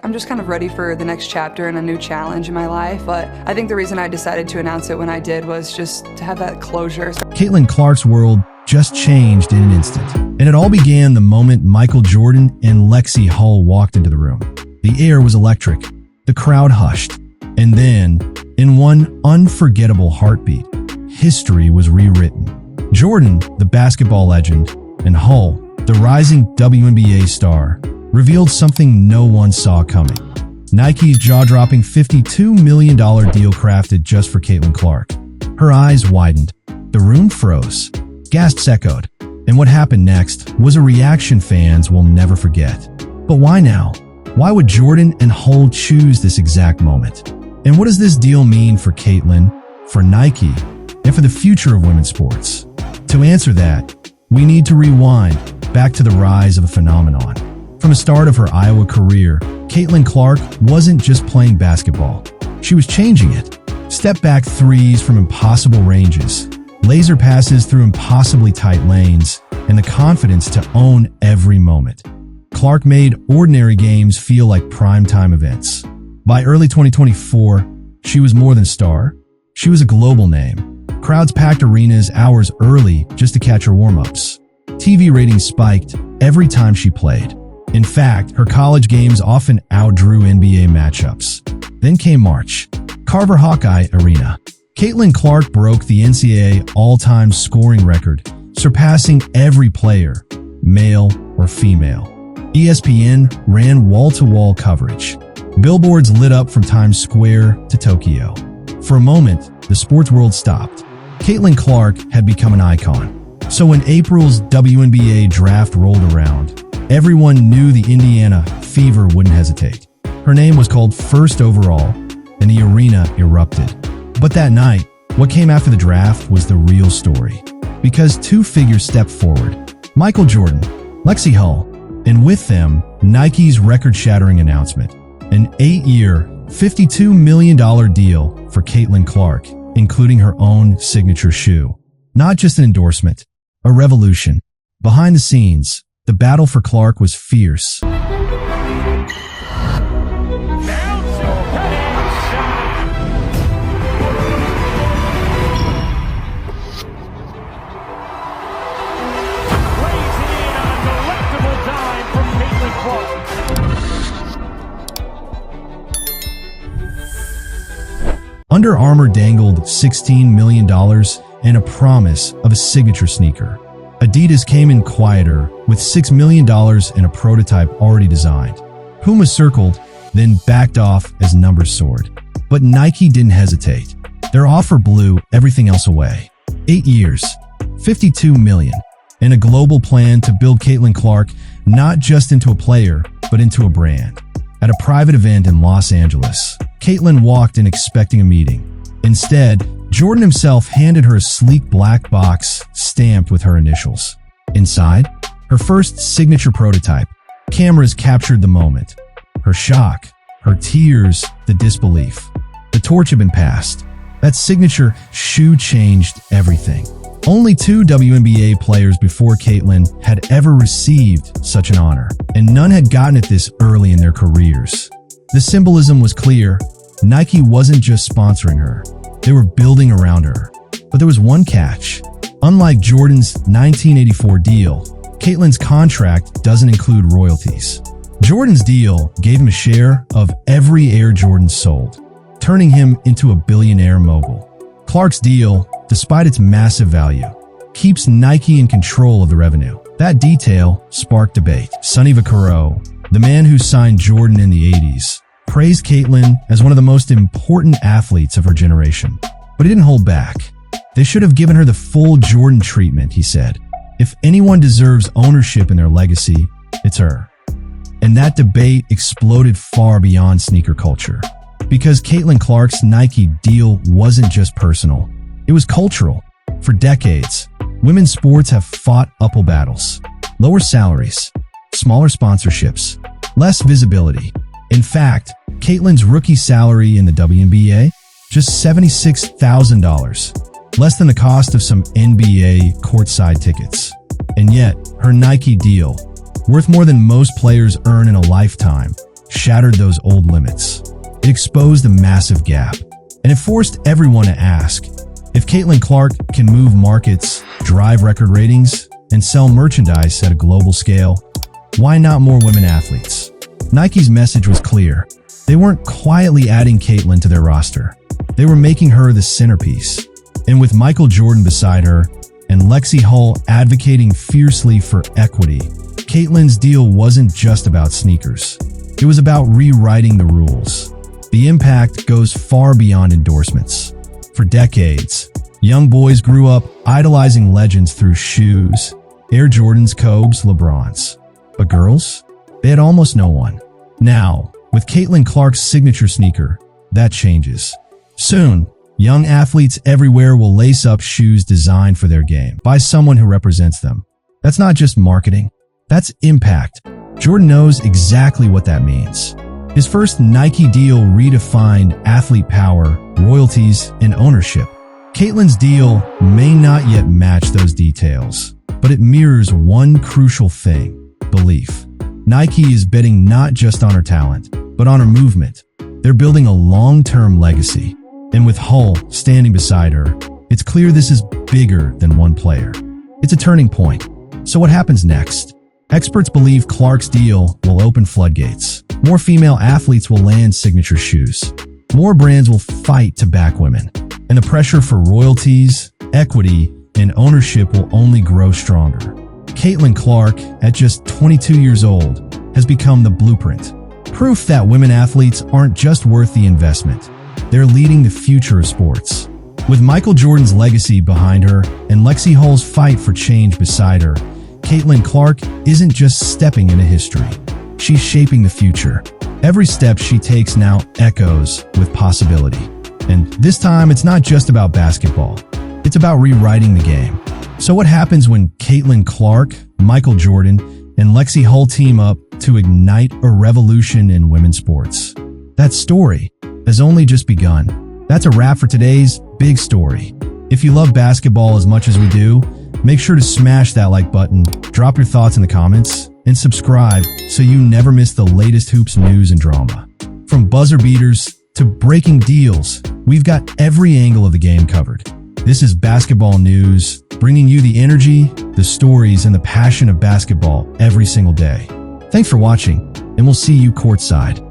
I'm just kind of ready for the next chapter and a new challenge in my life, but I think the reason I decided to announce it when I did was just to have that closure. Caitlin Clark's world just changed in an instant, and it all began the moment Michael Jordan and Lexie Hull walked into the room. The air was electric, the crowd hushed, and then, in one unforgettable heartbeat, history was rewritten. Jordan, the basketball legend, and Hull, the rising WNBA star, revealed something no one saw coming. Nike's jaw-dropping $52 million deal crafted just for Caitlin Clark. Her eyes widened. The room froze. Gasps echoed. And what happened next was a reaction fans will never forget. But why now? Why would Jordan and Hull choose this exact moment? And what does this deal mean for Caitlin, for Nike, and for the future of women's sports? To answer that, we need to rewind back to the rise of a phenomenon. From the start of her Iowa career, Caitlin Clark wasn't just playing basketball. She was changing it. Step-back threes from impossible ranges, laser passes through impossibly tight lanes, and the confidence to own every moment. Clark made ordinary games feel like primetime events. By early 2024, she was more than a star. She was a global name. Crowds packed arenas hours early just to catch her warm-ups. TV ratings spiked every time she played. In fact, her college games often outdrew NBA matchups. Then came March. Carver Hawkeye Arena. Caitlin Clark broke the NCAA all-time scoring record, surpassing every player, male or female. ESPN ran wall-to-wall coverage. Billboards lit up from Times Square to Tokyo. For a moment, the sports world stopped. Caitlin Clark had become an icon. So when April's WNBA draft rolled around, everyone knew the Indiana Fever wouldn't hesitate. Her name was called first overall, and the arena erupted. But that night, what came after the draft was the real story. Because two figures stepped forward, Michael Jordan, Lexie Hull, and with them, Nike's record-shattering announcement, an 8-year, $52 million deal for Caitlin Clark, including her own signature shoe. Not just an endorsement, a revolution. Behind the scenes, the battle for Clark was fierce. Under Armour dangled $16 million and a promise of a signature sneaker. Adidas came in quieter with $6 million and a prototype already designed. Puma circled, then backed off as numbers soared. But Nike didn't hesitate. Their offer blew everything else away. 8 years, $52 million, and a global plan to build Caitlin Clark not just into a player, but into a brand. At a private event in Los Angeles, Caitlin walked in expecting a meeting. Instead, Jordan himself handed her a sleek black box stamped with her initials. Inside, her first signature prototype. Cameras captured the moment. Her shock, her tears, the disbelief. The torch had been passed. That signature shoe changed everything. Only 2 WNBA players before Caitlin had ever received such an honor, and none had gotten it this early in their careers. The symbolism was clear. Nike wasn't just sponsoring her. They were building around her. But there was one catch. Unlike Jordan's 1984 deal, Caitlin's contract doesn't include royalties. Jordan's deal gave him a share of every Air Jordan sold, turning him into a billionaire mogul. Clark's deal, despite its massive value, keeps Nike in control of the revenue. That detail sparked debate. Sonny Vaccaro, the man who signed Jordan in the 80s, praised Caitlin as one of the most important athletes of her generation. But he didn't hold back. They should have given her the full Jordan treatment, he said. If anyone deserves ownership in their legacy, it's her. And that debate exploded far beyond sneaker culture. Because Caitlin Clark's Nike deal wasn't just personal, it was cultural. For decades, women's sports have fought uphill battles. Lower salaries, smaller sponsorships, less visibility. In fact, Caitlin's rookie salary in the WNBA, just $76,000, less than the cost of some NBA courtside tickets. And yet, her Nike deal, worth more than most players earn in a lifetime, shattered those old limits. It exposed a massive gap, and it forced everyone to ask, if Caitlin Clark can move markets, drive record ratings, and sell merchandise at a global scale, why not more women athletes? Nike's message was clear. They weren't quietly adding Caitlin to their roster. They were making her the centerpiece. And with Michael Jordan beside her and Lexie Hull advocating fiercely for equity, Caitlin's deal wasn't just about sneakers. It was about rewriting the rules. The impact goes far beyond endorsements. For decades, young boys grew up idolizing legends through shoes, Air Jordans, Kobe's, LeBron's. But girls? They had almost no one. Now, with Caitlin Clark's signature sneaker, that changes. Soon, young athletes everywhere will lace up shoes designed for their game by someone who represents them. That's not just marketing, that's impact. Jordan knows exactly what that means. His first Nike deal redefined athlete power, royalties, and ownership. Caitlin's deal may not yet match those details, but it mirrors one crucial thing: belief. Nike is betting not just on her talent, but on her movement. They're building a long-term legacy. And with Hull standing beside her, it's clear this is bigger than one player. It's a turning point. So what happens next? Experts believe Clark's deal will open floodgates. More female athletes will land signature shoes. More brands will fight to back women. And the pressure for royalties, equity, and ownership will only grow stronger. Caitlin Clark, at just 22 years old, has become the blueprint. Proof that women athletes aren't just worth the investment. They're leading the future of sports. With Michael Jordan's legacy behind her and Lexie Hull's fight for change beside her, Caitlin Clark isn't just stepping into history. She's shaping the future. Every step she takes now echoes with possibility. And this time, it's not just about basketball. It's about rewriting the game. So what happens when Caitlin Clark, Michael Jordan, and Lexie Hull team up to ignite a revolution in women's sports? That story has only just begun. That's a wrap for today's big story. If you love basketball as much as we do, make sure to smash that like button, drop your thoughts in the comments, and subscribe so you never miss the latest hoops news and drama. From buzzer beaters to breaking deals, we've got every angle of the game covered. This is Basketball News, bringing you the energy, the stories, and the passion of basketball every single day. Thanks for watching, and we'll see you courtside.